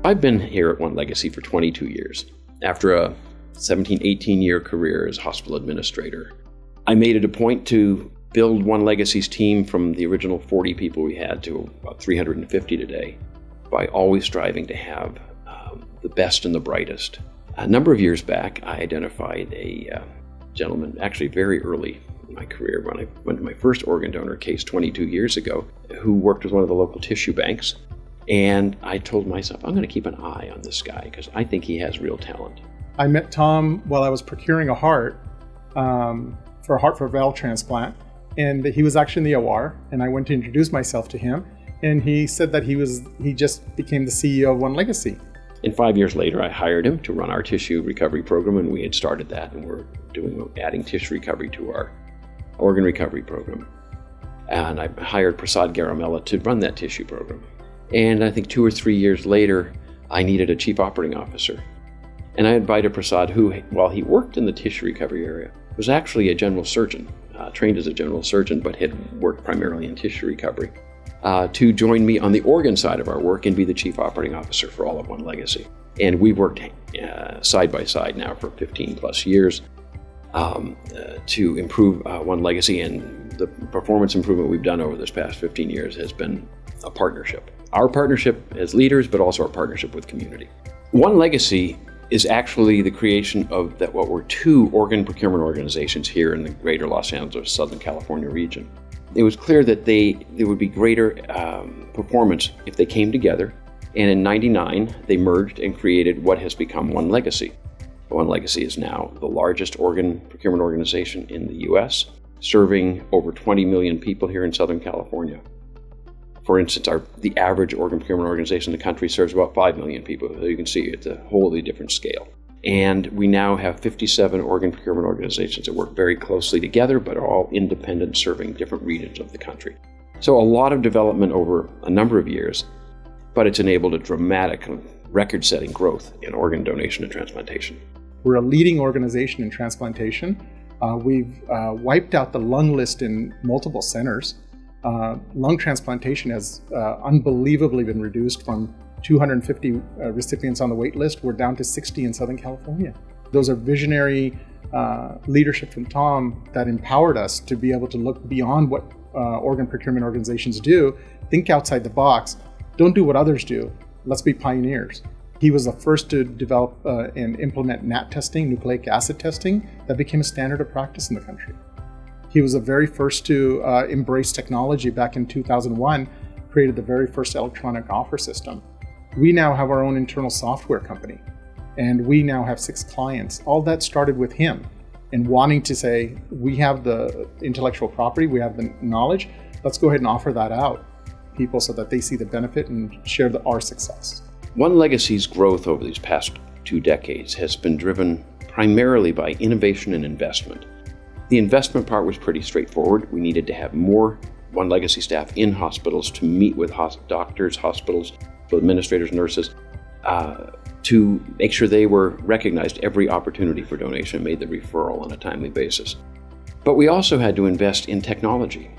I've been here at One Legacy for 22 years. After a 17, 18-year career as hospital administrator, I made it a point to build One Legacy's team from the original 40 people we had to about 350 today by always striving to have the best and the brightest. A number of years back, I identified a gentleman, actually very early in my career when I went to my first organ donor case 22 years ago, who worked with one of the local tissue banks. And I told myself, I'm going to keep an eye on this guy because I think he has real talent. I met Tom while I was procuring a heart for a heart for valve transplant. And he was actually in the OR, and I went to introduce myself to him. And he said that he just became the CEO of One Legacy. And 5 years later, I hired him to run our tissue recovery program, and we had started that, and we're adding tissue recovery to our organ recovery program. And I hired Prasad Garamella to run that tissue program. And I think 2 or 3 years later, I needed a chief operating officer. And I invited Prasad, who, while he worked in the tissue recovery area, was actually a general surgeon, trained as a general surgeon, but had worked primarily in tissue recovery, to join me on the organ side of our work and be the chief operating officer for all of One Legacy. And we've worked side by side now for 15 plus years to improve One Legacy, and the performance improvement we've done over this past 15 years has been a partnership. Our partnership as leaders, but also our partnership with community. One Legacy is actually the creation of what were 2 organ procurement organizations here in the greater Los Angeles, Southern California region. It was clear that there would be greater performance if they came together, and in '99 they merged and created what has become One Legacy. One Legacy is now the largest organ procurement organization in the U.S., serving over 20 million people here in Southern California. For instance, the average organ procurement organization in the country serves about 5 million people. So you can see it's a wholly different scale. And we now have 57 organ procurement organizations that work very closely together, but are all independent, serving different regions of the country. So a lot of development over a number of years, but it's enabled a dramatic, record-setting growth in organ donation and transplantation. We're a leading organization in transplantation. We've wiped out the lung list in multiple centers. Lung transplantation has unbelievably been reduced from 250 recipients on the wait list. We're down to 60 in Southern California. Those are visionary leadership from Tom that empowered us to be able to look beyond what organ procurement organizations do, think outside the box, don't do what others do, let's be pioneers. He was the first to develop and implement NAT testing, nucleic acid testing, that became a standard of practice in the country. He was the very first to embrace technology back in 2001, created the very first electronic offer system. We now have our own internal software company, and we now have 6 clients. All that started with him and wanting to say, we have the intellectual property, we have the knowledge, let's go ahead and offer that out to people so that they see the benefit and share our success. One Legacy's growth over these past 2 decades has been driven primarily by innovation and investment. The investment part was pretty straightforward. We needed to have more One Legacy staff in hospitals to meet with doctors, hospitals, administrators, nurses, to make sure they were recognized every opportunity for donation and made the referral on a timely basis. But we also had to invest in technology.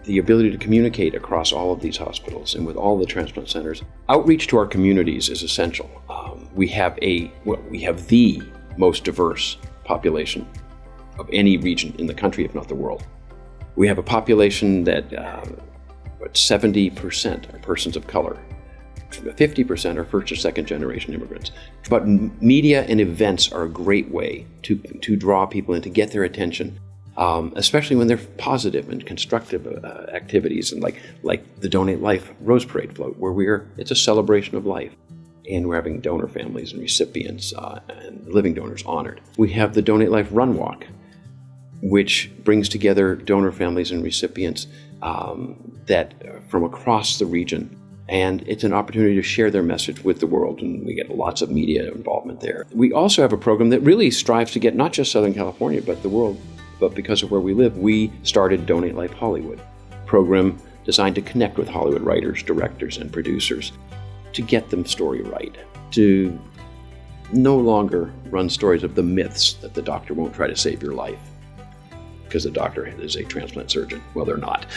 The ability to communicate across all of these hospitals and with all the transplant centers. Outreach to our communities is essential. We have the most diverse population of any region in the country, if not the world. We have a population that 70% are persons of color. 50% are first or second generation immigrants. But media and events are a great way to draw people in, to get their attention, especially when they're positive and constructive activities, and like the Donate Life Rose Parade float, where it's a celebration of life. And we're having donor families and recipients and living donors honored. We have the Donate Life Run Walk, which brings together donor families and recipients that from across the region. And it's an opportunity to share their message with the world, and we get lots of media involvement there. We also have a program that really strives to get not just Southern California, but the world. But because of where we live, we started Donate Life Hollywood, a program designed to connect with Hollywood writers, directors, and producers, to get them story right, to no longer run stories of the myths that the doctor won't try to save your life because the doctor is a transplant surgeon. Well, they're not.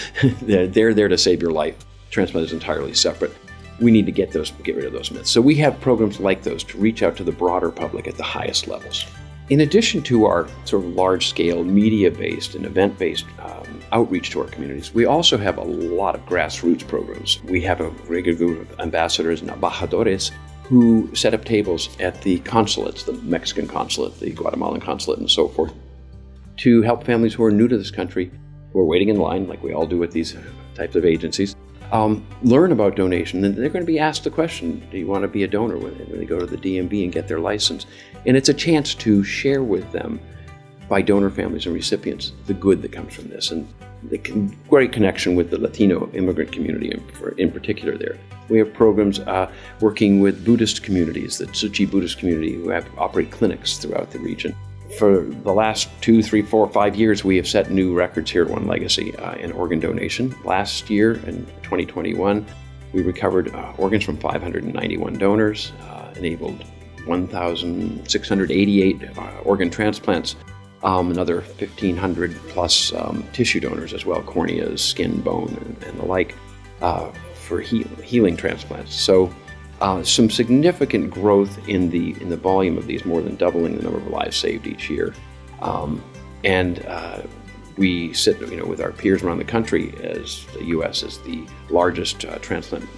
They're there to save your life. Transplant is entirely separate. we need to get rid of those myths. So we have programs like those to reach out to the broader public at the highest levels. In addition to our sort of large-scale media-based and event-based outreach to our communities, we also have a lot of grassroots programs. We have a regular group of ambassadors and embajadores who set up tables at the consulates, the Mexican consulate, the Guatemalan consulate, and so forth, to help families who are new to this country, who are waiting in line, like we all do at these types of agencies, learn about donation. And they're going to be asked the question, do you want to be a donor when they go to the DMV and get their license? And it's a chance to share with them, by donor families and recipients, the good that comes from this, and the great connection with the Latino immigrant community in particular there. We have programs working with Buddhist communities, the Tzu Chi Buddhist community, who operate clinics throughout the region. For the last 2, 3, 4, 5 years, we have set new records here at One Legacy in organ donation. Last year, in 2021, we recovered organs from 591 donors, enabled 1,688 organ transplants, another 1,500 plus tissue donors as well, corneas, skin, bone, and the like, for healing transplants. So some significant growth in the volume of these, more than doubling the number of lives saved each year. We sit, with our peers around the country, as the U.S. is the largest transplant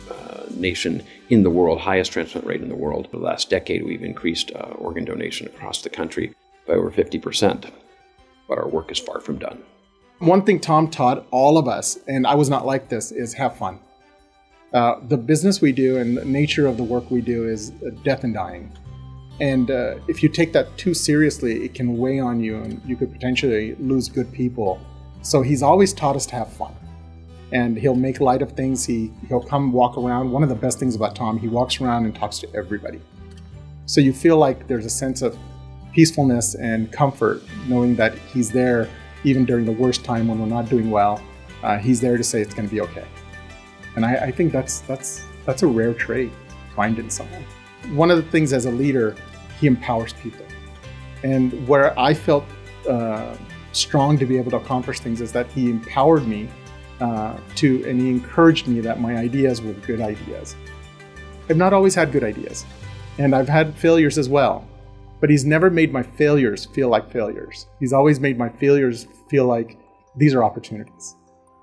nation in the world, highest transplant rate in the world. For the last decade, we've increased organ donation across the country by over 50%, but our work is far from done. One thing Tom taught all of us, and I was not like this, is have fun. The business we do and the nature of the work we do is death and dying. And if you take that too seriously, it can weigh on you and you could potentially lose good people. So he's always taught us to have fun. And he'll make light of things. He'll come walk around. One of the best things about Tom, he walks around and talks to everybody. So you feel like there's a sense of peacefulness and comfort knowing that he's there even during the worst time when we're not doing well. He's there to say it's going to be okay. And I think that's a rare trait to find in someone. One of the things as a leader, he empowers people. And where I felt strong to be able to accomplish things is that he empowered me and he encouraged me that my ideas were good ideas. I've not always had good ideas, and I've had failures as well. But he's never made my failures feel like failures. He's always made my failures feel like these are opportunities.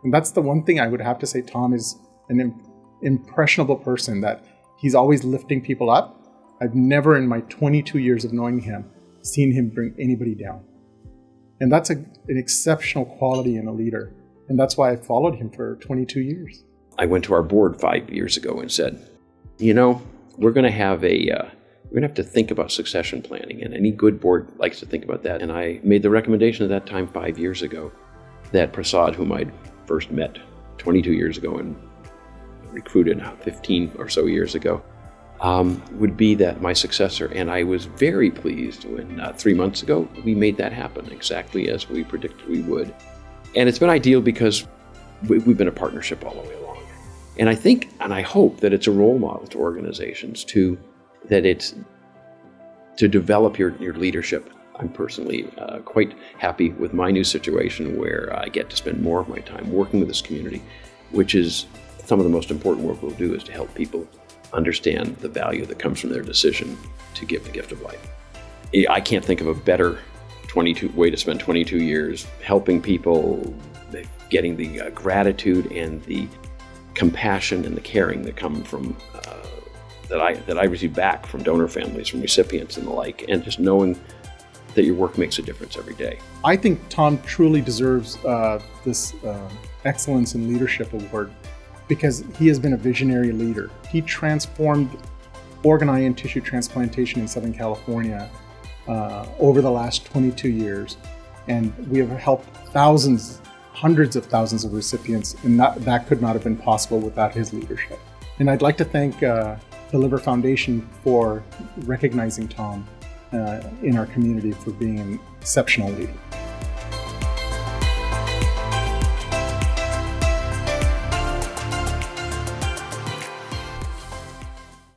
And that's the one thing I would have to say Tom is an impressionable person, that he's always lifting people up. I've never in my 22 years of knowing him seen him bring anybody down. And that's an exceptional quality in a leader. And that's why I followed him for 22 years. I went to our board 5 years ago and said, we're going to have to think about succession planning, and any good board likes to think about that. And I made the recommendation at that time 5 years ago that Prasad, whom I'd first met 22 years ago and recruited 15 or so years ago, would be that my successor. And I was very pleased when 3 months ago we made that happen exactly as we predicted we would. And it's been ideal because we've been a partnership all the way along. And I think, and I hope that it's a role model to organizations to develop your leadership. I'm personally quite happy with my new situation where I get to spend more of my time working with this community, which is some of the most important work we'll do, is to help people understand the value that comes from their decision to give the gift of life. I can't think of a better way to spend 22 years helping people, getting the gratitude and the compassion and the caring that come from that I receive back from donor families, from recipients and the like, and just knowing that your work makes a difference every day. I think Tom truly deserves this Excellence in Leadership Award because he has been a visionary leader. He transformed organ, eye, and tissue transplantation in Southern California over the last 22 years. And we have helped hundreds of thousands of recipients, and that could not have been possible without his leadership. And I'd like to thank the Liver Foundation for recognizing Tom in our community for being an exceptional leader.